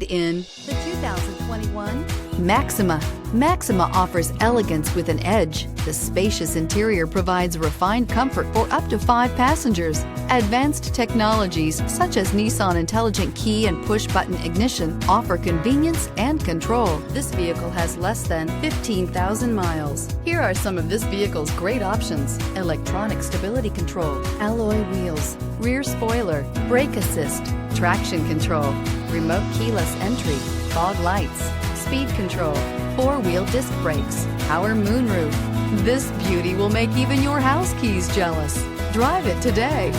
In the 2021 Maxima. Maxima offers elegance with an edge. The spacious interior provides refined comfort for up to 5 passengers. Advanced technologies such as Nissan Intelligent Key and push-button ignition offer convenience and control. This vehicle has less than 15,000 miles. Here are some of this vehicle's great options: electronic stability control, alloy wheels, rear spoiler, brake assist, traction control, remote keyless entry, fog lights, speed control, 4-wheel disc brakes, power moonroof. This beauty will make even your house keys jealous. Drive it today.